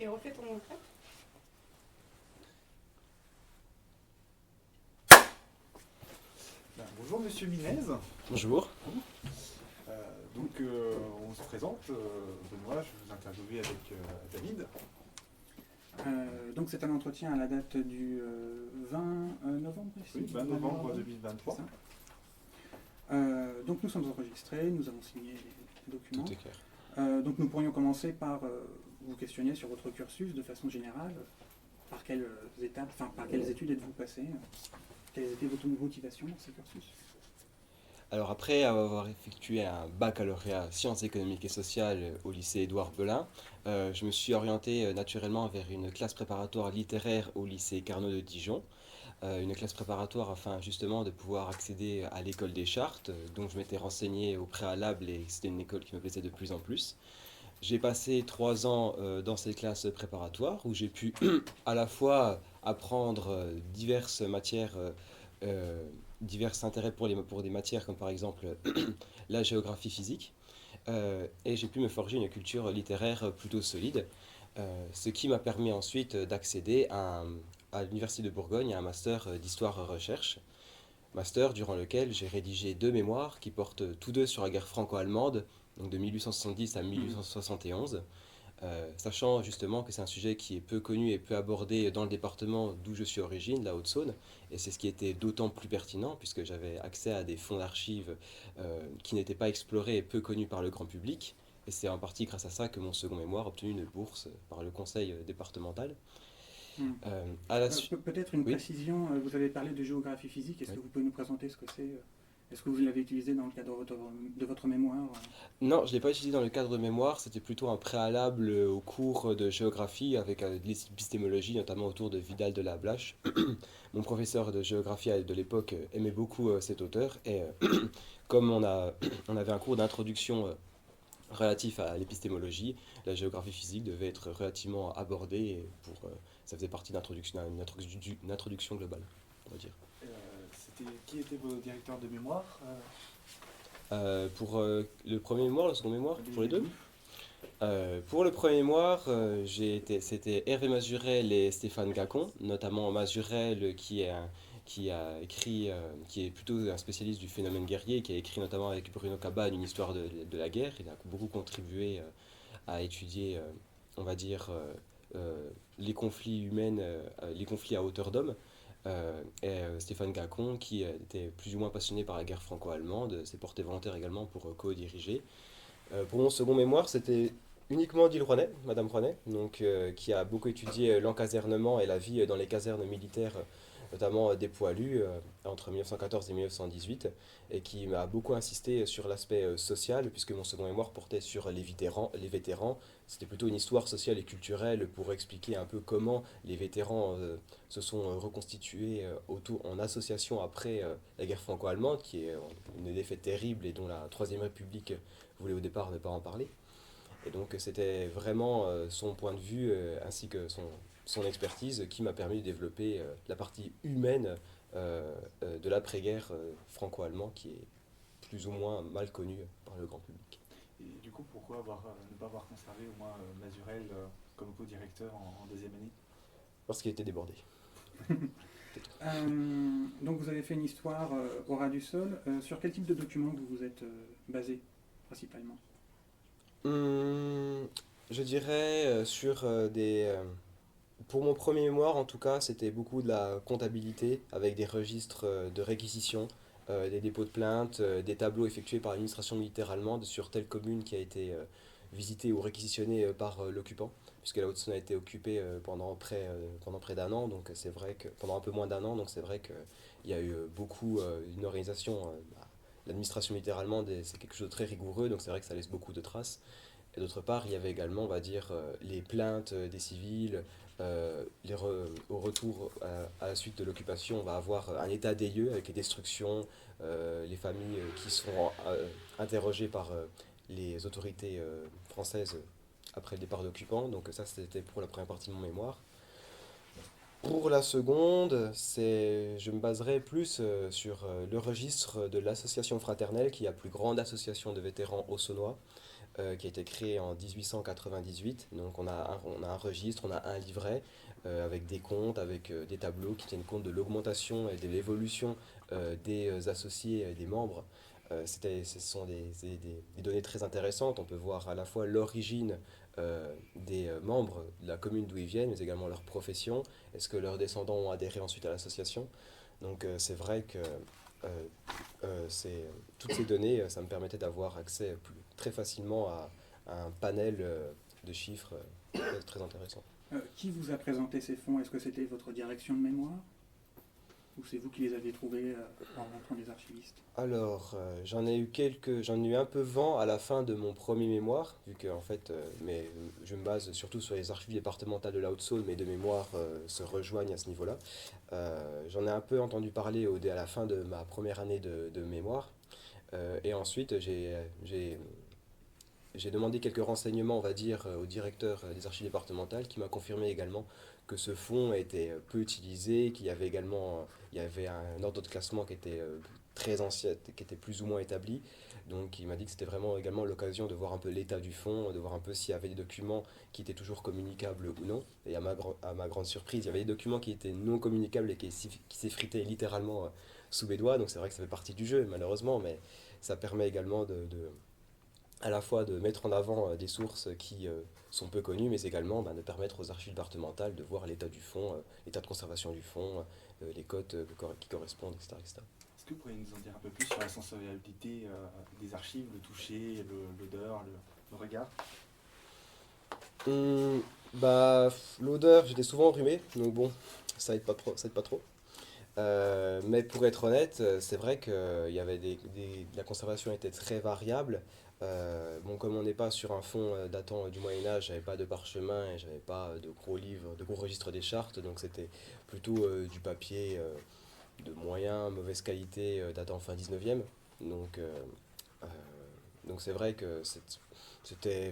Et refais ton clap. Bonjour Monsieur Minez. Bonjour. On se présente. Benoît, je vais vous interviewer avec David. Donc c'est un entretien à la date du 20 novembre ici. Oui, 20 novembre 2023. Donc nous sommes enregistrés, nous avons signé les documents. Tout est clair. Donc nous pourrions commencer par vous questionner sur votre cursus de façon générale. Par quelles étapes, par quelles études êtes-vous passé? Quelles étaient vos motivations dans ce cursus? Alors après avoir effectué un baccalauréat sciences économiques et sociales au lycée Édouard Belin, je me suis orienté naturellement vers une classe préparatoire littéraire au lycée Carnot de Dijon. Une classe préparatoire afin justement de pouvoir accéder à l'école des Chartes, dont je m'étais renseigné au préalable et c'était une école qui me plaisait de plus en plus. J'ai passé 3 ans dans cette classe préparatoire où j'ai pu à la fois apprendre diverses matières, euh, divers intérêts pour des matières comme par exemple la géographie physique, et j'ai pu me forger une culture littéraire plutôt solide, ce qui m'a permis ensuite d'accéder à l'Université de Bourgogne à un master d'histoire-recherche, master durant lequel j'ai rédigé 2 mémoires qui portent tous deux sur la guerre franco-allemande, donc de 1870 à 1871, sachant justement que c'est un sujet qui est peu connu et peu abordé dans le département d'où je suis origine, la Haute-Saône, et c'est ce qui était d'autant plus pertinent puisque j'avais accès à des fonds d'archives qui n'étaient pas explorés et peu connus par le grand public, et c'est en partie grâce à ça que mon second mémoire a obtenu une bourse par le conseil départemental. Hmm. À la suite, Peut-être une oui, précision, vous avez parlé de géographie physique, est-ce oui. que vous pouvez nous présenter ce que c'est? Est-ce que vous l'avez utilisé dans le cadre de votre mémoire? Non, je ne l'ai pas utilisé dans le cadre de mémoire, c'était plutôt un préalable au cours de géographie avec de l'épistémologie, notamment autour de Vidal de la Blache. Mon professeur de géographie de l'époque aimait beaucoup cet auteur et comme on avait un cours d'introduction relatif à l'épistémologie, la géographie physique devait être relativement abordée et ça faisait partie d'une introduction globale, on va dire. Qui était vos directeurs de mémoire Pour le premier mémoire, le second mémoire, pour les deux? deux. Pour le premier mémoire, c'était Hervé Mazurel et Stéphane Gacon, notamment Mazurel qui a écrit, qui est plutôt un spécialiste du phénomène guerrier, qui a écrit notamment avec Bruno Cabane une histoire de la guerre. Il a beaucoup contribué à étudier, on va dire, les conflits humains, les conflits à hauteur d'homme. Stéphane Gacon, qui était plus ou moins passionné par la guerre franco-allemande, s'est porté volontaire également pour co-diriger. Pour mon second mémoire, c'était uniquement Odile Rouanet, Madame Rouanet, donc, qui a beaucoup étudié l'encasernement et la vie dans les casernes militaires, notamment des poilus, entre 1914 et 1918, et qui m'a beaucoup insisté sur l'aspect social, puisque mon second mémoire portait sur les vétérans. Les vétérans, c'était plutôt une histoire sociale et culturelle pour expliquer un peu comment les vétérans se sont reconstitués en association après la guerre franco-allemande, qui est une défaite terrible et dont la Troisième République voulait au départ ne pas en parler. Et donc c'était vraiment son point de vue ainsi que son expertise qui m'a permis de développer la partie humaine de l'après-guerre franco-allemand qui est plus ou moins mal connue par le grand public. Et du coup, pourquoi ne pas avoir conservé au moins Mazurel comme co-directeur en deuxième année? Parce qu'il était débordé. Donc vous avez fait une histoire au ras du sol. Sur quel type de document vous vous êtes basé principalement? Hum, je dirais pour mon premier mémoire, en tout cas, c'était beaucoup de la comptabilité avec des registres de réquisition, des dépôts de plaintes, des tableaux effectués par l'administration militaire allemande sur telle commune qui a été visitée ou réquisitionnée par l'occupant, puisque la Haute-Saône a été occupée pendant près d'un an, donc c'est vrai que pendant un peu moins d'un an, donc c'est vrai qu'il y a eu beaucoup une organisation. L'administration militaire allemande, c'est quelque chose de très rigoureux, donc c'est vrai que ça laisse beaucoup de traces. Et d'autre part, il y avait également, on va dire, les plaintes des civils. Au retour à la suite de l'occupation, on va avoir un état des lieux avec les destructions, les familles qui seront interrogées par les autorités françaises après le départ d'occupants. Donc ça, c'était pour la première partie de mon mémoire. Pour la seconde, je me baserai plus sur le registre de l'association fraternelle, qui est la plus grande association de vétérans haut-saônois, qui a été créé en 1898. Donc on a un registre, on a un livret avec des comptes, avec des tableaux qui tiennent compte de l'augmentation et de l'évolution des associés et des membres. Ce sont des données très intéressantes. On peut voir à la fois l'origine des membres de la commune d'où ils viennent, mais également leur profession. Est-ce que leurs descendants ont adhéré ensuite à l'association? Donc c'est vrai que euh, toutes ces données, ça me permettait d'avoir accès très facilement à un panel de chiffres très intéressant. Qui vous a présenté ces fonds? Est-ce que c'était votre direction de mémoire? Ou c'est vous qui les avez trouvés en rencontrant des archivistes? Alors, j'en ai eu un peu vent à la fin de mon premier mémoire, vu que en fait, je me base surtout sur les archives départementales de la Haute-Saône, mes deux mémoires se rejoignent à ce niveau-là. J'en ai un peu entendu parler à la fin de ma première année de mémoire, et ensuite j'ai demandé quelques renseignements, on va dire, au directeur des archives départementales, qui m'a confirmé également que ce fonds était peu utilisé, il y avait un ordre de classement qui était très ancien, qui était plus ou moins établi. Donc il m'a dit que c'était vraiment également l'occasion de voir un peu l'état du fonds, de voir un peu s'il y avait des documents qui étaient toujours communicables ou non. Et à ma grande surprise, il y avait des documents qui étaient non communicables et qui s'effritaient littéralement sous mes doigts. Donc c'est vrai que ça fait partie du jeu, malheureusement, mais ça permet également à la fois de mettre en avant des sources qui sont peu connues, mais également de permettre aux archives départementales de voir l'état du fonds, l'état de conservation du fonds, les cotes qui correspondent, etc., etc. Est-ce que vous pourriez nous en dire un peu plus sur la sensorialité des archives, le toucher, l'odeur, le regard? L'odeur, j'étais souvent enrhumé, donc bon, ça aide pas trop. Mais pour être honnête, c'est vrai que la conservation était très variable. Bon, comme on n'est pas sur un fond datant du Moyen Âge, j'avais pas de parchemin et j'avais pas de gros livres, de gros registres des chartes, donc c'était plutôt du papier de mauvaise qualité datant fin 19e. Donc, euh, euh, donc c'est vrai que c'était,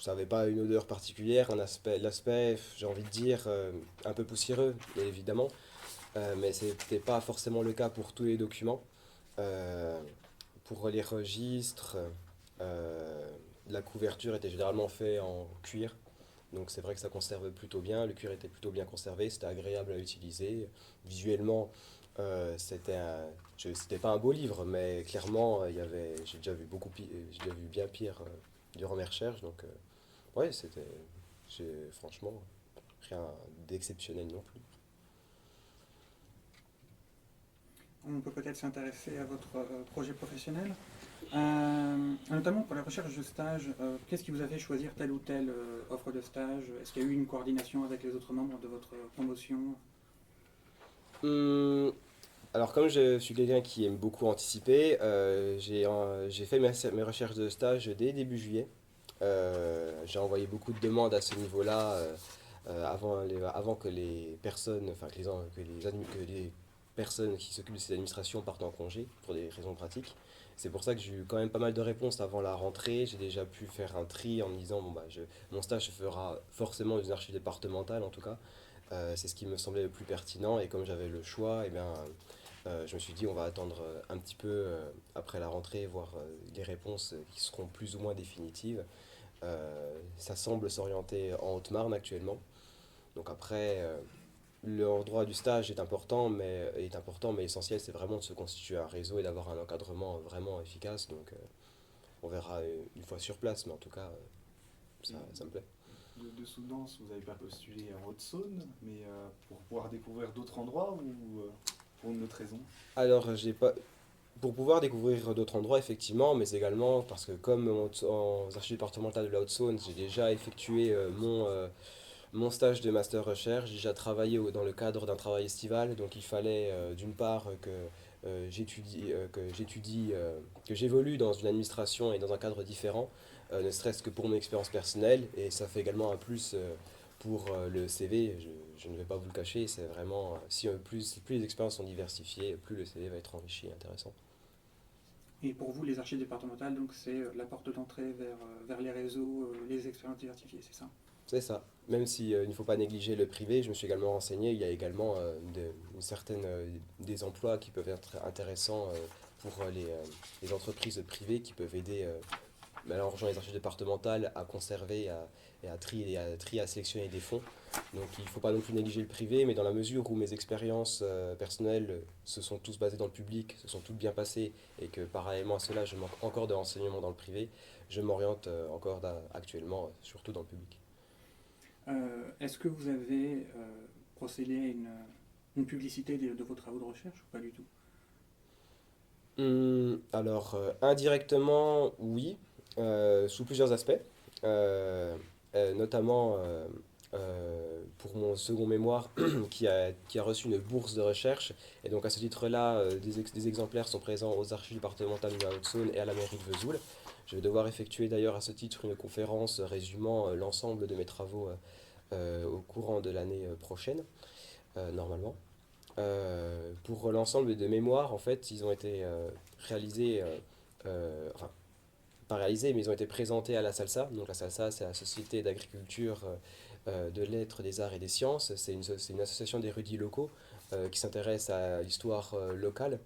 ça n'avait pas une odeur particulière, l'aspect, j'ai envie de dire, un peu poussiéreux, évidemment. Mais c'était pas forcément le cas pour tous les documents. Euh, pour les registres, euh, la couverture était généralement faite en cuir, donc c'est vrai que ça conserve plutôt bien. Le cuir était plutôt bien conservé, c'était agréable à utiliser. Visuellement, c'était pas un beau livre, mais clairement, j'ai déjà vu bien pire durant mes recherches. Donc, ouais, j'ai franchement rien d'exceptionnel non plus. On peut peut-être s'intéresser à votre projet professionnel. Notamment pour la recherche de stage, qu'est-ce qui vous a fait choisir telle ou telle offre de stage? Est-ce qu'il y a eu une coordination avec les autres membres de votre promotion? Hum, alors, comme je suis quelqu'un qui aime beaucoup anticiper, j'ai fait mes recherches de stage dès début juillet. J'ai envoyé beaucoup de demandes à ce niveau-là avant que les personnes, enfin que les personnes qui s'occupent de ces administrations partent en congé pour des raisons pratiques. C'est pour ça que j'ai eu quand même pas mal de réponses avant la rentrée. J'ai déjà pu faire un tri en me disant bon, mon stage se fera forcément dans une archive départementale en tout cas. C'est ce qui me semblait le plus pertinent et comme j'avais le choix, eh bien, je me suis dit on va attendre un petit peu après la rentrée, voir les réponses qui seront plus ou moins définitives. Ça semble s'orienter en Haute-Marne actuellement. Donc après, l'endroit du stage est important, mais essentiel, c'est vraiment de se constituer un réseau et d'avoir un encadrement vraiment efficace. Donc on verra une fois sur place, mais en tout cas, ça me plaît. De Soudan's, vous n'avez pas postulé en Haute-Saône, mais pour pouvoir découvrir d'autres endroits ou pour une autre raison? Alors, j'ai pas, pour pouvoir découvrir d'autres endroits, effectivement, mais également parce que comme en archives départementales de la Haute-Saône, j'ai déjà effectué mon stage de master recherche, j'ai déjà travaillé dans le cadre d'un travail estival, donc il fallait d'une part que j'évolue dans une administration et dans un cadre différent, ne serait-ce que pour mon expérience personnelle, et ça fait également un plus pour le CV, je ne vais pas vous le cacher, c'est vraiment, si plus les expériences sont diversifiées, plus le CV va être enrichi et intéressant. Et pour vous, les archives départementales, donc c'est la porte d'entrée vers les réseaux, les expériences diversifiées, c'est ça? C'est ça. Même si, il ne faut pas négliger le privé, je me suis également renseigné, il y a également des emplois qui peuvent être intéressants pour les entreprises privées qui peuvent aider mélangeant les archives départementales à conserver et à sélectionner des fonds. Donc il ne faut pas non plus négliger le privé, mais dans la mesure où mes expériences personnelles se sont tous basées dans le public, se sont toutes bien passées, et que parallèlement à cela, je manque encore de renseignements dans le privé, je m'oriente encore actuellement surtout dans le public. Est-ce que vous avez procédé à une publicité de vos travaux de recherche ou pas du tout? Alors, indirectement, oui, sous plusieurs aspects. Euh, Notamment pour mon second mémoire qui a reçu une bourse de recherche. Et donc à ce titre-là, des exemplaires sont présents aux archives départementales de la Haute-Saône et à la mairie de Vesoul. Je vais devoir effectuer d'ailleurs à ce titre une conférence résumant l'ensemble de mes travaux au courant de l'année prochaine, normalement. Pour l'ensemble des mémoires, en fait, ils ont été réalisés, enfin, pas réalisés, mais ils ont été présentés à la SALSA. Donc la SALSA, c'est la Société d'agriculture, de lettres, des arts et des sciences. C'est une association d'érudits locaux qui s'intéresse à l'histoire locale.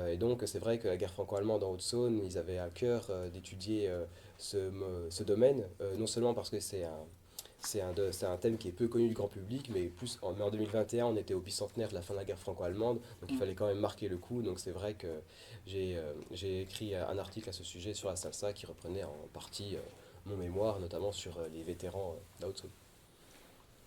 Et donc c'est vrai que la guerre franco-allemande en Haute-Saône, ils avaient à cœur d'étudier ce domaine, non seulement parce que c'est un thème qui est peu connu du grand public, mais en 2021, on était au bicentenaire de la fin de la guerre franco-allemande, donc il fallait quand même marquer le coup. Donc c'est vrai que j'ai écrit un article à ce sujet sur la SALSA qui reprenait en partie mon mémoire, notamment sur les vétérans de la Haute-Saône.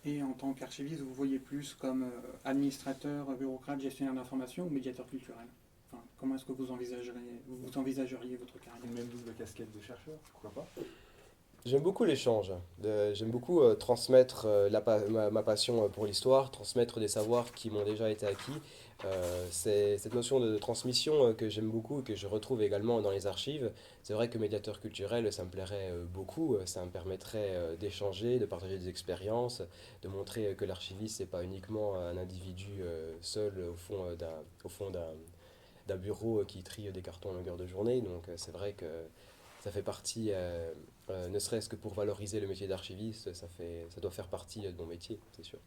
Et en tant qu'archiviste, vous voyez plus comme administrateur, bureaucrate, gestionnaire d'information ou médiateur culturel? Enfin, comment est-ce que vous envisageriez votre carrière? Une même double casquette de chercheur, pourquoi pas? J'aime beaucoup l'échange. J'aime beaucoup transmettre ma passion pour l'histoire, transmettre des savoirs qui m'ont déjà été acquis. C'est cette notion de transmission que j'aime beaucoup et que je retrouve également dans les archives. C'est vrai que médiateur culturel, ça me plairait beaucoup. Ça me permettrait d'échanger, de partager des expériences, de montrer que l'archiviste, c'est pas uniquement un individu seul au fond d'un bureau qui trie des cartons à longueur de journée. Donc c'est vrai que ça fait partie, ne serait-ce que pour valoriser le métier d'archiviste, ça doit faire partie de mon métier, c'est sûr.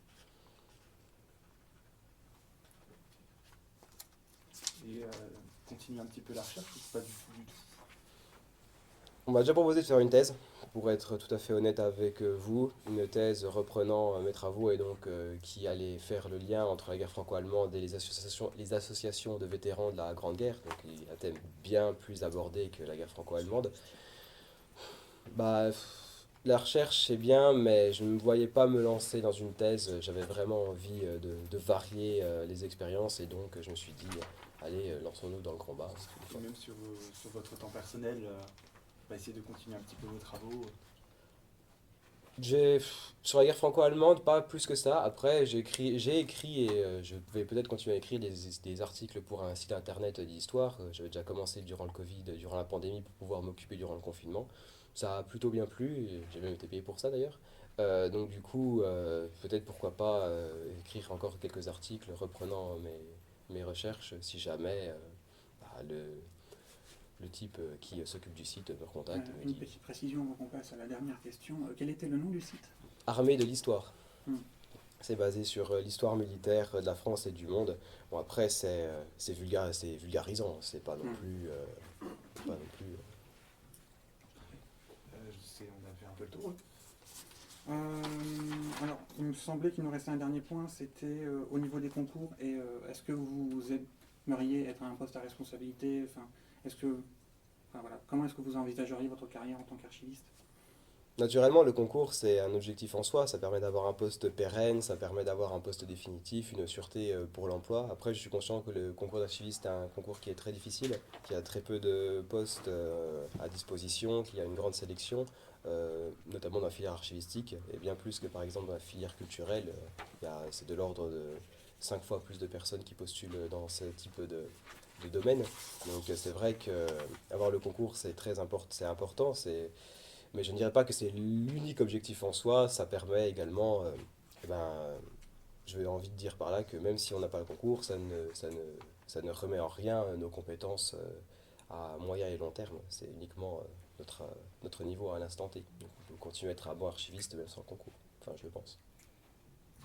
Et continuer un petit peu la recherche ou pas du tout, du tout? On m'a déjà proposé de faire une thèse, pour être tout à fait honnête avec vous, une thèse reprenant mes travaux et donc qui allait faire le lien entre la guerre franco-allemande et les associations de vétérans de la Grande Guerre, donc un thème bien plus abordé que la guerre franco-allemande. Bah, la recherche, c'est bien, mais je ne me voyais pas me lancer dans une thèse. J'avais vraiment envie de varier les expériences et donc je me suis dit, allez, lançons-nous dans le combat. Et même sur votre temps personnel, essayer de continuer un petit peu vos travaux. Sur la guerre franco-allemande, pas plus que ça. Après, j'ai écrit et je vais peut-être continuer à écrire des articles pour un site internet d'histoire. J'avais déjà commencé durant le Covid, durant la pandémie, pour pouvoir m'occuper durant le confinement. Ça a plutôt bien plu, et j'ai même été payé pour ça d'ailleurs. Donc du coup, peut-être pourquoi pas écrire encore quelques articles reprenant mes recherches si jamais le type qui s'occupe du site me contacte et me Une dit petite précision avant qu'on passe à la dernière question. Quel était le nom du site? Armée de l'histoire. Hmm. C'est basé sur l'histoire militaire de la France et du monde. Bon, après, c'est vulgarisant, c'est pas non plus. Pas non plus Je sais, on a fait un peu le tour. Alors, il me semblait qu'il nous restait un dernier point, c'était au niveau des concours. Et est-ce que vous aimeriez être à un poste à responsabilité? Enfin, voilà, comment est-ce que vous envisageriez votre carrière en tant qu'archiviste? Naturellement, le concours, c'est un objectif en soi. Ça permet d'avoir un poste pérenne, ça permet d'avoir un poste définitif, une sûreté pour l'emploi. Après, je suis conscient que le concours d'archiviste est un concours qui est très difficile, qui a très peu de postes à disposition, qui a une grande sélection, notamment dans la filière archivistique, et bien plus que par exemple dans la filière culturelle. C'est de l'ordre de 5 fois plus de personnes qui postulent dans ce type de domaine. Donc c'est vrai que avoir le concours, c'est important. Mais je ne dirais pas que c'est l'unique objectif en soi, ça permet également, eh ben, j'ai envie de dire par là que même si on n'a pas le concours, ça ne remet en rien nos compétences à moyen et long terme. C'est uniquement notre niveau à l'instant T. Donc on peut continuer à être un bon archiviste même sans concours. Enfin, je le pense.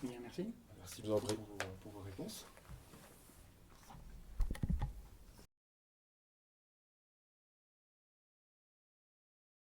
Bien, merci. Merci Je vous en beaucoup prie. pour vos réponses.